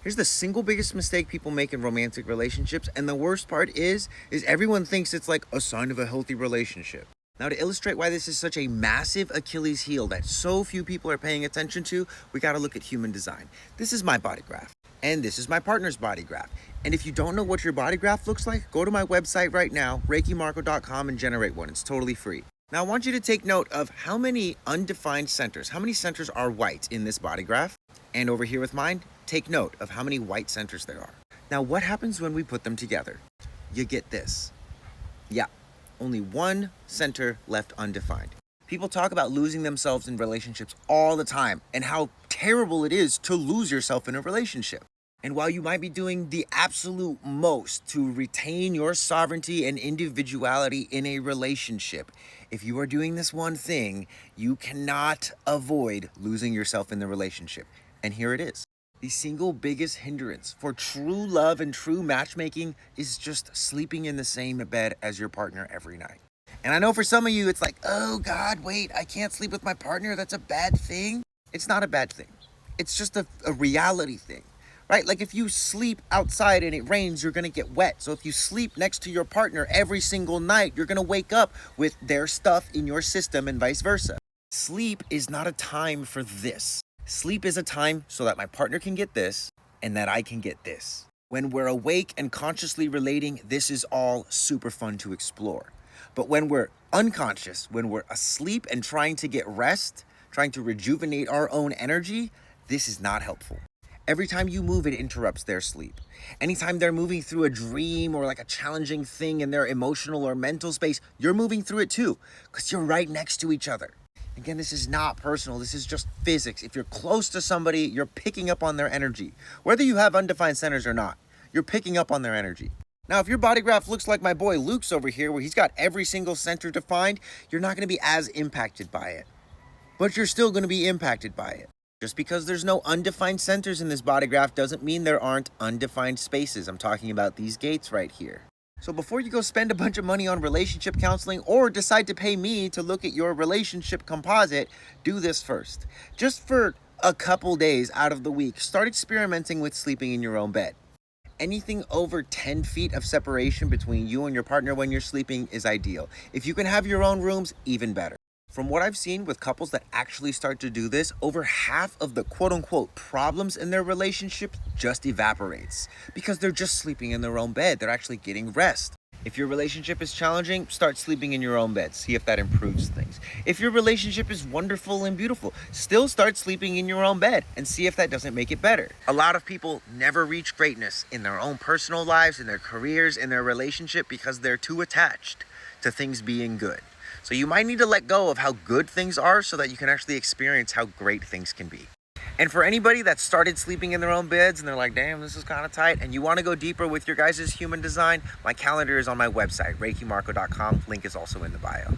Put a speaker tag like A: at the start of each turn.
A: Here's the single biggest mistake people make in romantic relationships, and the worst part is everyone thinks it's like a sign of a healthy relationship. Now, to illustrate why this is such a massive Achilles heel that so few people are paying attention to, we gotta look at human design. This is my body graph, and this is my partner's body graph. And if you don't know what your body graph looks like, go to my website right now, reikimarco.com, and generate one. It's totally free. Now, I want you to take note of how many undefined centers, how many centers are white in this body graph. And over here with mine, take note of how many white centers there are. Now, what happens when we put them together? You get this. Yeah, only one center left undefined. People talk about losing themselves in relationships all the time and how terrible it is to lose yourself in a relationship. And while you might be doing the absolute most to retain your sovereignty and individuality in a relationship, if you are doing this one thing, you cannot avoid losing yourself in the relationship. And here it is. The single biggest hindrance for true love and true matchmaking is just sleeping in the same bed as your partner every night. And I know for some of you, it's like, oh God, wait, I can't sleep with my partner. That's a bad thing. It's not a bad thing. It's just a reality thing. Right? Like if you sleep outside and it rains, you're going to get wet. So if you sleep next to your partner every single night, you're going to wake up with their stuff in your system and vice versa. Sleep is not a time for this. Sleep is a time so that my partner can get this and that I can get this. When we're awake and consciously relating, this is all super fun to explore. But when we're unconscious, when we're asleep and trying to get rest, trying to rejuvenate our own energy, this is not helpful. Every time you move, it interrupts their sleep. Anytime they're moving through a dream or like a challenging thing in their emotional or mental space, you're moving through it too, because you're right next to each other. Again, this is not personal. This is just physics. If you're close to somebody, you're picking up on their energy. Whether you have undefined centers or not, you're picking up on their energy. Now, if your body graph looks like my boy Luke's over here, where he's got every single center defined, you're not going to be as impacted by it. But you're still going to be impacted by it. Just because there's no undefined centers in this body graph doesn't mean there aren't undefined spaces. I'm talking about these gates right here. So before you go spend a bunch of money on relationship counseling or decide to pay me to look at your relationship composite, do this first. Just for a couple days out of the week, start experimenting with sleeping in your own bed. Anything over 10 feet of separation between you and your partner when you're sleeping is ideal. If you can have your own rooms, even better. From what I've seen with couples that actually start to do this, over half of the quote-unquote problems in their relationship just evaporates because they're just sleeping in their own bed. They're actually getting rest. If your relationship is challenging, start sleeping in your own bed. See if that improves things. If your relationship is wonderful and beautiful, still start sleeping in your own bed and see if that doesn't make it better. A lot of people never reach greatness in their own personal lives, in their careers, in their relationship because they're too attached to things being good. So you might need to let go of how good things are so that you can actually experience how great things can be. And for anybody that started sleeping in their own beds and they're like, damn, this is kind of tight, and you want to go deeper with your guys' human design, my calendar is on my website, reikimarco.com. Link is also in the bio.